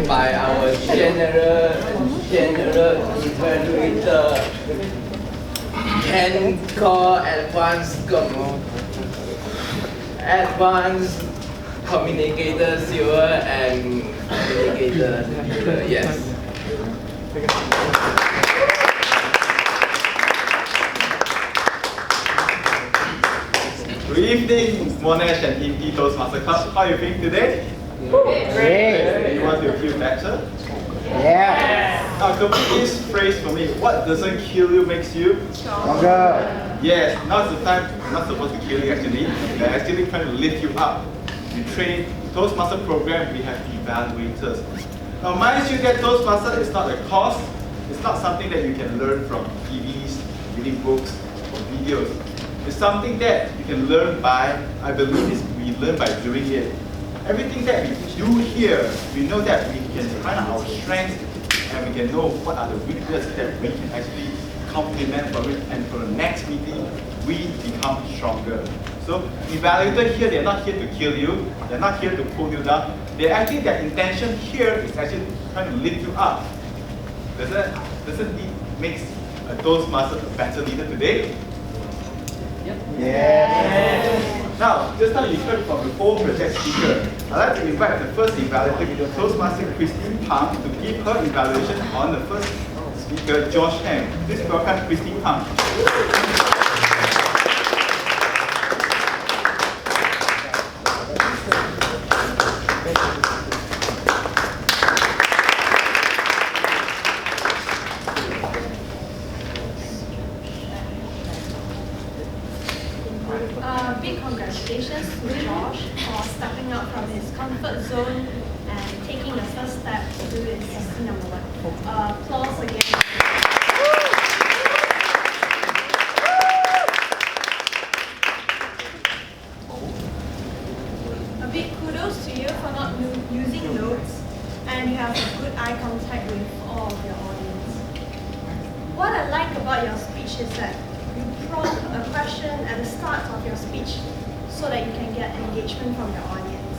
by our general evaluator, can call advanced communicator silver and communicator silver. Yes. Good evening, Monash and Indie Toastmaster Club. How are you feeling today? Great. You want to feel better? Yeah. Now, complete this phrase for me. What doesn't kill you makes you Stronger. Yes, now's the time. We're not supposed to kill you actually. We're actually trying to lift you up. We train Toastmaster program, we have evaluators. Now mind you that Toastmaster is not a course, it's not something that you can learn from TVs, reading books, or videos. It's something that you can learn by, I believe we learn by doing it. Everything that we do here, we know that we can find our strengths and we can know what are the weaknesses that we can actually complement from it, and for the next meeting, we become stronger. So evaluators here, they're not here to kill you, they're not here to pull you down. Their intention here is actually trying to lift you up. Doesn't it make a Toastmaster a better leader today? Yep. Yeah. Now, just now you heard from the whole project speaker. I'd like to invite the first evaluator, Toastmaster Christine Pang, to give her evaluation on the first speaker, Josh M. Please welcome Christine Pang. Big congratulations to Josh for stepping out from his comfort zone and taking the first step to do his number one. Applause again. A big kudos to you for not using notes, and you have a good eye contact with all of your audience. What I like about your speech is that you prompt a question at the start of your speech so that you can get engagement from your audience.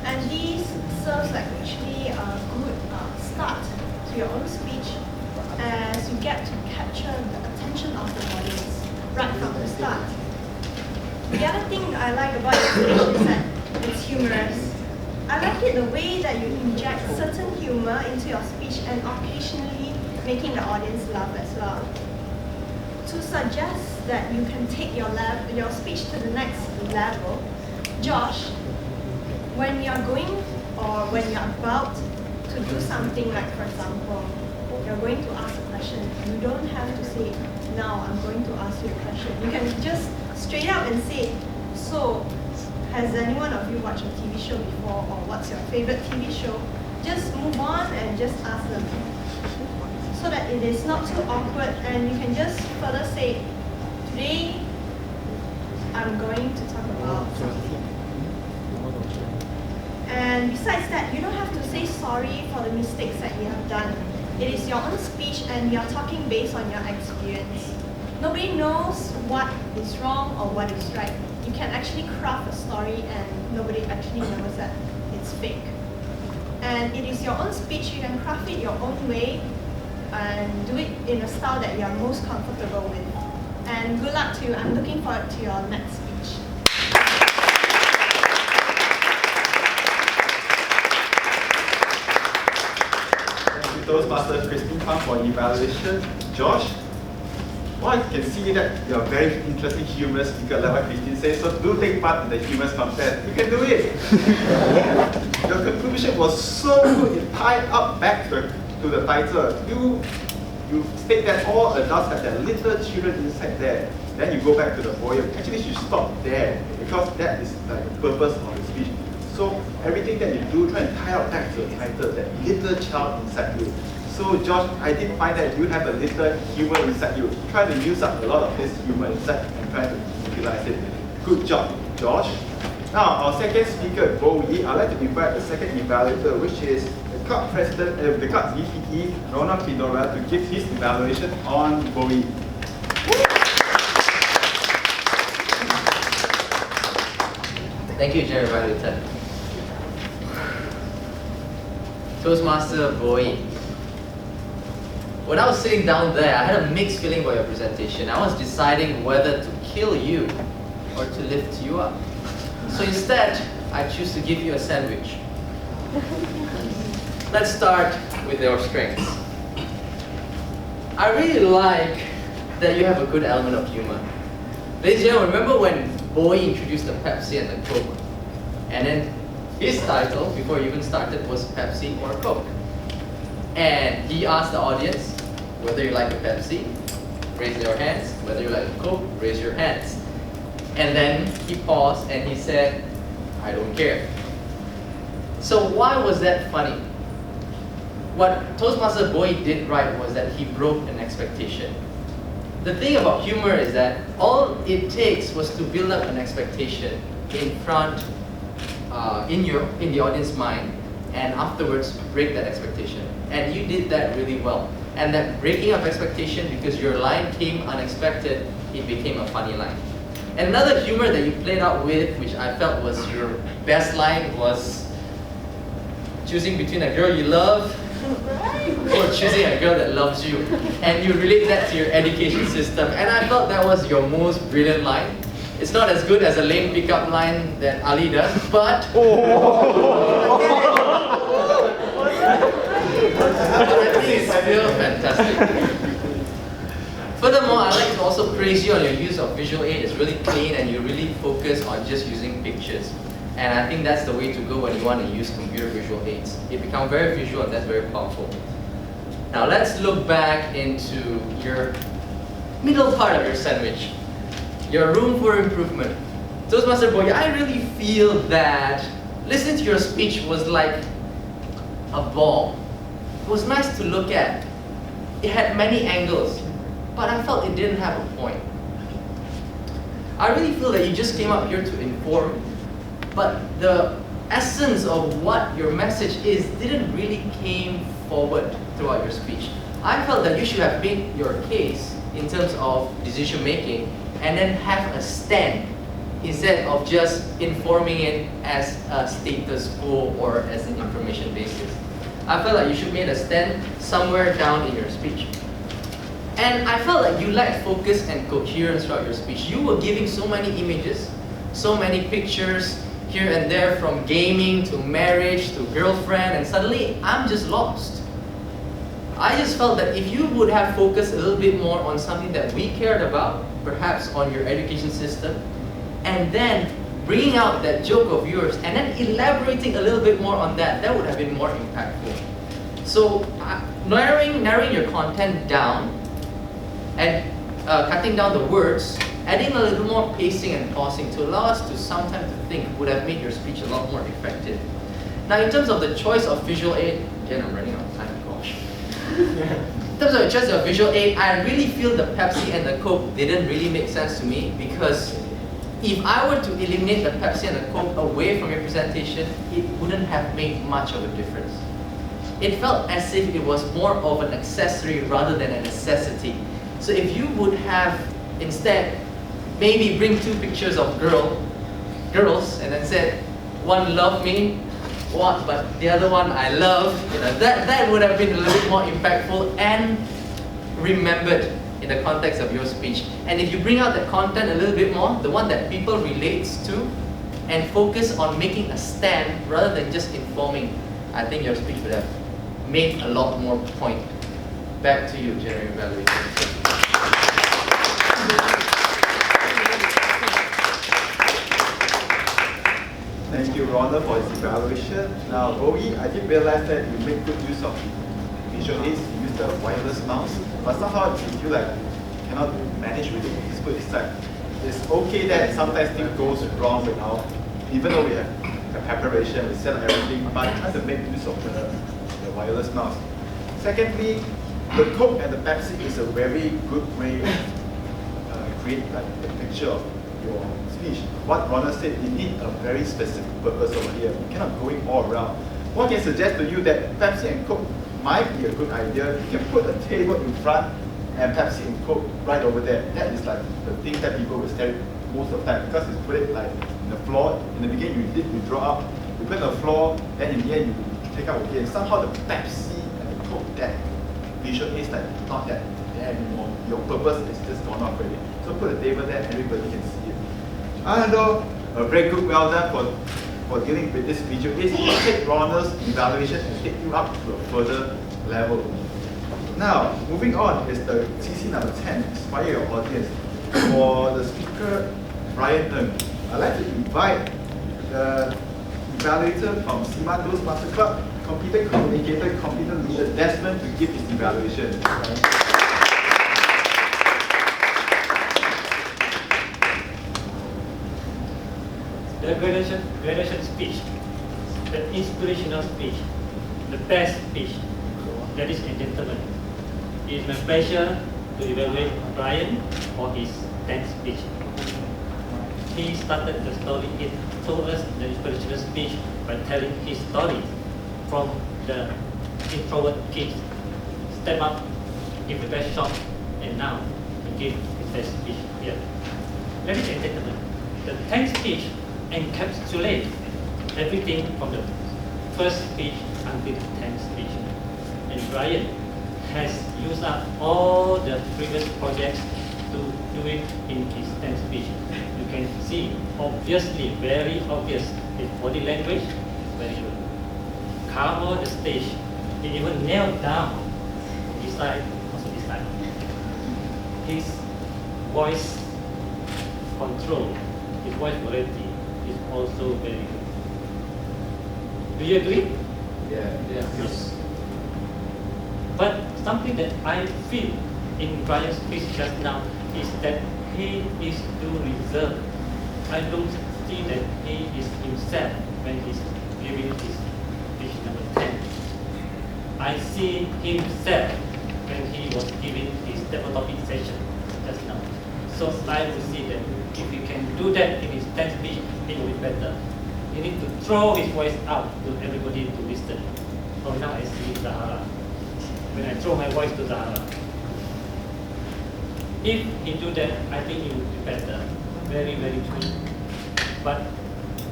And these serves like actually a good start to your own speech, as you get to capture the attention of the audience right from the start. The other thing I like about your speech is that it's humorous. I like it the way that you inject certain humor into your speech and occasionally making the audience laugh as well. To suggest that you can take your speech to the next level, Josh, when you're going or when you're about to do something, like for example, you're going to ask a question, you don't have to say, now I'm going to ask you a question. You can just straight up and say, so has any one of you watched a TV show before, or what's your favorite TV show? Just move on and just ask them, so that it is not too awkward, and you can just further say, today I'm going to talk about something. And besides that, you don't have to say sorry for the mistakes that you have done. It is your own speech and you're talking based on your experience. Nobody knows what is wrong or what is right. You can actually craft a story and nobody actually knows that it's fake. And it is your own speech, you can craft it your own way and do it in a style that you are most comfortable with. And good luck to you. I'm looking forward to your next speech. Thank you, Toastmaster Christine Pang, for evaluation. Josh, well, I can see that you're a very interesting humorous speaker, like what Christine says, so do take part in the humorous contest. You can do it. Your conclusion was so good, it tied up back to the title. You state that all adults have their little children inside there. Then you go back to the poem. Actually, you should stop there because that is like the purpose of the speech. So everything that you do, try and tie up back to the title, that little child inside you. So Josh, I did find that you have a little humor inside you. Try to use up a lot of this humor inside and try to utilize it. Good job, Josh. Now, our second speaker, Bowie, I'd like to invite the second evaluator, which is the club president, the club VPE, Ronald Fedora, to give his evaluation on Bowie. Thank you, Chair Evaluator. Toastmaster Boy. When I was sitting down there, I had a mixed feeling about your presentation. I was deciding whether to kill you or to lift you up. So instead, I choose to give you a sandwich. Let's start with your strengths. I really like that you have a good element of humor. Ladies and gentlemen, remember when Boy introduced the Pepsi and the Coke? And then his title, before he even started, was Pepsi or Coke. And he asked the audience whether you like a Pepsi, raise your hands. Whether you like a Coke, raise your hands. And then he paused and he said, I don't care. So why was that funny? What Toastmaster Boy did right was that he broke an expectation. The thing about humor is that all it takes was to build up an expectation in front, in the audience mind, and afterwards break that expectation. And you did that really well. And that breaking of expectation, because your line came unexpected, it became a funny line. And another humor that you played out with, which I felt was your best line, was choosing between a girl you love or choosing a girl that loves you. And you relate that to your education system. And I felt that was your most brilliant line. It's not as good as a lame pickup line that Ali does, but I think it's still fantastic. Furthermore, I'd like to also praise you on your use of visual aid. It's really clean and you really focus on just using pictures. And I think that's the way to go when you want to use computer visual aids. It becomes very visual and that's very powerful. Now let's look back into your middle part of your sandwich. Your room for improvement. Toastmaster Boy, I really feel that listening to your speech was like a ball. It was nice to look at. It had many angles, but I felt it didn't have a point. I really feel that you just came up here to inform, but the essence of what your message is didn't really came forward throughout your speech. I felt that you should have made your case in terms of decision making and then have a stand instead of just informing it as a status quo or as an information basis. I felt like you should make a stand somewhere down in your speech. And I felt like you lacked focus and coherence throughout your speech. You were giving so many images, so many pictures here and there, from gaming to marriage to girlfriend, and suddenly I'm just lost. I just felt that if you would have focused a little bit more on something that we cared about, perhaps on your education system, and then bringing out that joke of yours and then elaborating a little bit more on that, that would have been more impactful. So narrowing your content down and cutting down the words, adding a little more pacing and pausing to allow us to some time to think would have made your speech a lot more effective. Now in terms of the choice of visual aid, again I'm running out of time, gosh. In terms of the choice of visual aid, I really feel the Pepsi and the Coke didn't really make sense to me, because if I were to eliminate the Pepsi and the Coke away from your presentation, it wouldn't have made much of a difference. It felt as if it was more of an accessory rather than a necessity. So if you would have instead maybe bring two pictures of girls and then said, one love me, but the other one I love, that would have been a little bit more impactful and remembered in the context of your speech. And if you bring out the content a little bit more, the one that people relates to, and focus on making a stand rather than just informing, I think your speech would have made a lot more point. Back to you, general evaluation. Thank you, Ronald, for his evaluation. Now, Bowie, I did realize that you make good use of visual aids. You use the wireless mouse, but somehow you feel like you cannot manage with it. It's good. It's like, it's okay that sometimes things goes wrong with our, even though we have the preparation, we set up everything, but try to make use of the wireless mouse. Secondly, the Coke and the Pepsi is a very good way to create like a picture of your speech. What Ronald said, you need a very specific purpose over here. You cannot go in all around. One can suggest to you that Pepsi and Coke might be a good idea. You can put a table in front and Pepsi and Coke right over there. That is like the thing that people will stare at most of the time, because you put it like in the floor. In the beginning you draw up, you put it on the floor, then in the end you take out again. Somehow the Pepsi and the Coke that visual aids like not that there anymore. Your purpose is just gone off already. So put a table there, everybody can see it. Hello, a very good, well done for dealing with this visual aids. You take Ronald's evaluation and take you up to a further level. Now, moving on is the CC number 10, inspire your audience. For the speaker, Brian Ng, I'd like to invite the evaluator from SEMA Master Club, competent communicator, competent leader, Desmond, to give his evaluation. The graduation speech, the inspirational speech, the best speech. Ladies and gentlemen, it is my pleasure to evaluate Brian for his 10th speech. He started the story, he told us the inspirational speech by telling his story from the introvert kids, step up, give the best shot, and now he gave his best speech here. Ladies and gentlemen, the 10th speech encapsulates everything from the first speech until the 10th speech. And Brian has used up all the previous projects to do it in his 10th speech. You can see, obviously, very obvious, his body language, very good. Cover the stage, he even nailed down this side, also this side. His voice control, his voice quality is also very good. Do you agree? Yeah. Yes. But something that I feel in Brian's speech just now is that he is too reserved. I don't see that he is himself when he's giving his speech number 10. I see himself when he was giving his demo topic session just now. So I will see that if he can do that in his 10th speech, it will be better. He needs to throw his voice out to everybody to listen. Oh, now I see Zahara. When I throw my voice to Zahara. If he do that, I think it would be better. Very, very good. But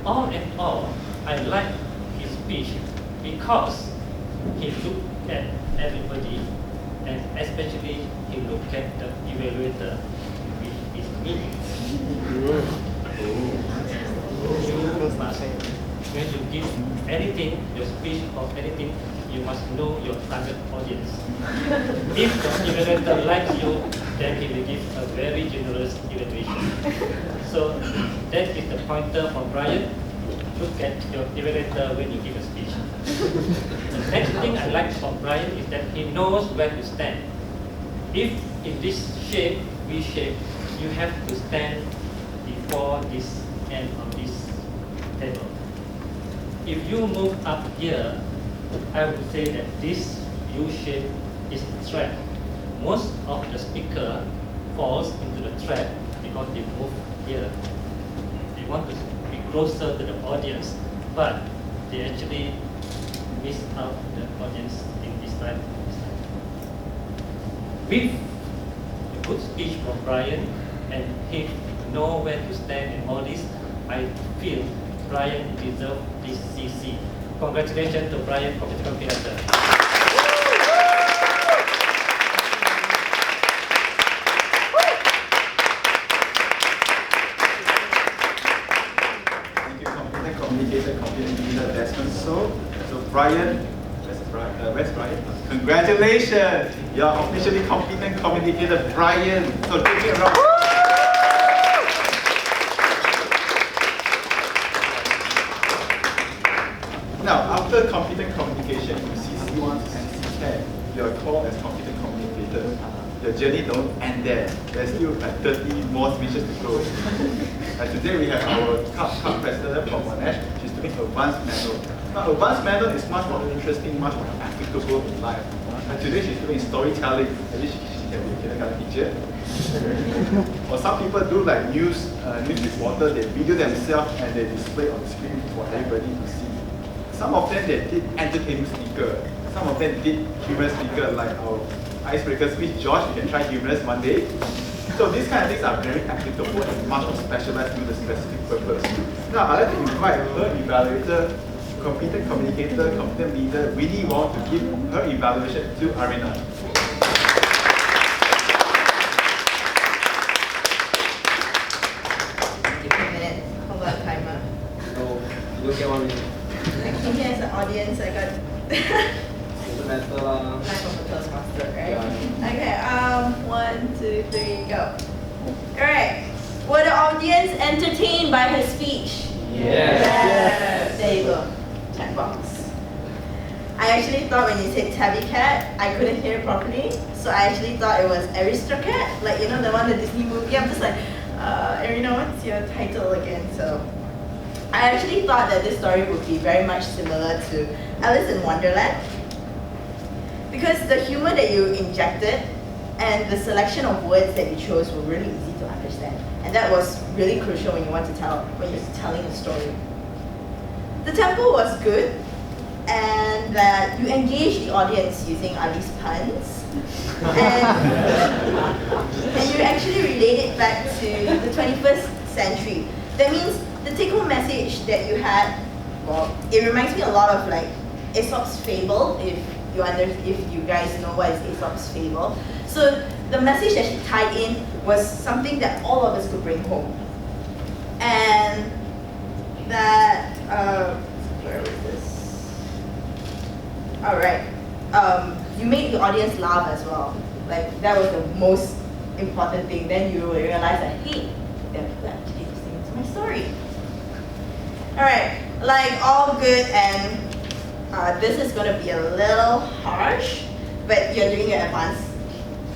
all in all, I like his speech because he looked at everybody and especially he looked at the evaluator, which is me. You must, when you give anything, your speech or anything, you must know your target audience. If the evaluator likes you, then he will give a very generous evaluation. So that is the pointer from Brian. Look at your evaluator when you give a speech. The next thing I like from Brian is that he knows where to stand. If in this shape, V shape, you have to stand before this end of this table. If you move up here, I would say that this U shape is a trap. Most of the speaker falls into the trap because they move here. They want to be closer to the audience, but they actually miss out the audience in this side. With a good speech from Brian and he know where to stand and all this, I feel Brian deserves this CC. Congratulations to Brian from the computer. Thank you, competent communicator, competent leader, Desmond. So Brian, where's Brian? Congratulations! You're officially competent communicator, Brian. So give me a round. Now, after competent communication, from CC1 to CC10, you are called as competent communicator. Your journey don't end there. There's still like 30 more speeches to go. And today we have our club president from Monash. She's doing advanced manual. Now, advanced manual is much more interesting, much more applicable in life. And today she's doing storytelling. At least she can be a kindergarten teacher. Or some people do like news reporter. They video themselves and they display on the screen for everybody to see. Some of them they did entertainment speaker. Some of them did humorous speaker like our icebreaker speech. Josh, you can try humorous one day. So these kind of things are very applicable and much more specialized to the specific purpose. Now I'd like to invite her evaluator, competent communicator, competent leader, Winnie Wong, to give her evaluation to Arina. Give me a minute. Hold on, timer. No, you don't get 1 minute. Actually, as an audience, I got Doesn't matter lah. life of a Toastmaster, right? Yeah. Okay, 1, 2, 3, go. Alright. Were the audience entertained by her speech? Yes. There you go. Check box. I actually thought when you said Tabby Cat, I couldn't hear it properly. So I actually thought it was Aristocat, like you know the one, the Disney movie. I'm just like, Arina, what's your title again? So I actually thought that this story would be very much similar to Alice in Wonderland, because the humor that you injected and the selection of words that you chose were really easy to understand. And that was really crucial when you're telling a story. The tempo was good, and that you engaged the audience using Ali's puns. And you actually relate it back to the 21st century. That means the take-home message that you had, well, it reminds me a lot of like Aesop's fable, if you guys know what is Aesop's fable. So the message that she tied in was something that all of us could bring home. And that, where was this? All right. You made the audience laugh as well. Like that was the most important thing. Then you realize that, hey, there are people actually listening to my story. All right, like all good, and this is going to be a little harsh, but you're doing your advanced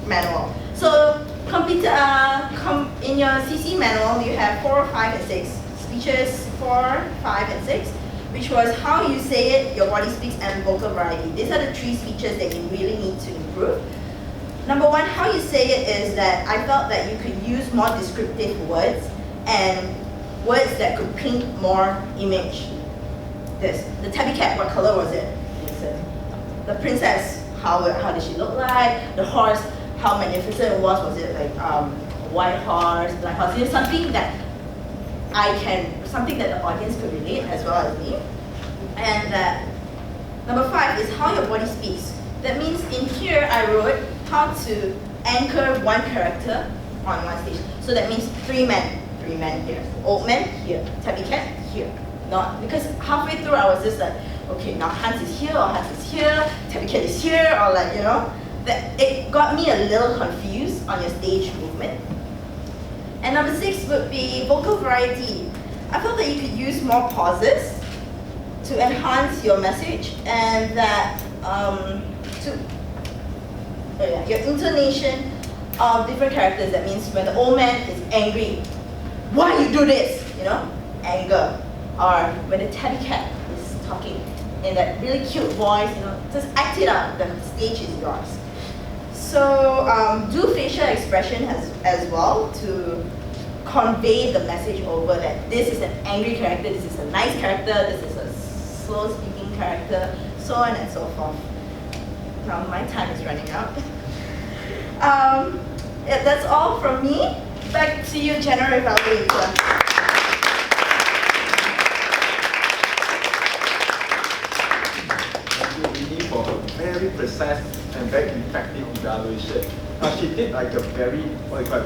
manual. So in your CC manual, you have 4, 5, and 6 speeches, 4, 5, and 6, which was how you say it, your body speaks, and vocal variety. These are the 3 speeches that you really need to improve. Number 1, how you say it is that I felt that you could use more descriptive words and words that could paint more image. The Tabby Cat, what color was it? The princess, how did she look like? The horse, how magnificent it was. Was it like white horse, black horse? It's something that something that the audience could relate as well as me. And number 5 is how your body speaks. That means in here I wrote how to anchor one character on one stage. So that means 3 men here, old man here, Tabby Cat here. Not because halfway through I was just like, okay, now Hans is here, or Hans is here, Tabby Cat is here, or like, you know, that it got me a little confused on your stage movement. And number 6 would be vocal variety. I felt that you could use more pauses to enhance your message, and that your intonation of different characters. That means when the old man is angry, why you do this? You know, anger. Or when the Tabby Cat is talking in that really cute voice, you know, just act it out. The stage is yours. So do facial expression as well to convey the message over that this is an angry character, this is a nice character, this is a slow speaking character, so on and so forth. Now my time is running out. Yeah, that's all from me. Back to you, General Evaluator. For a very precise and very effective evaluation. Now she did like a very,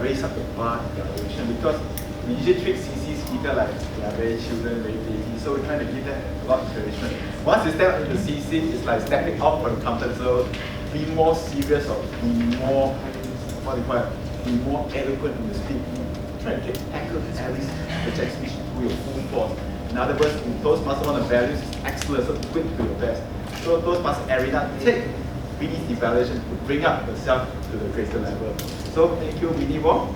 raise up the bar evaluation, because we usually treat CC speaker like they are very children, very baby, so we're trying to give them a lot of encouragement. Once you step into CC, it's like stepping out from the comfort zone, be more serious, or be more, be more eloquent in the speech. Try to tackle Alice project speech to your full force. In other words, in Toastmaster, one of the values is excellence, so do it to your best. So Toastmaster Arena, take Winnie's evaluation to bring up yourself to the greater level. So thank you, Winnie Wong.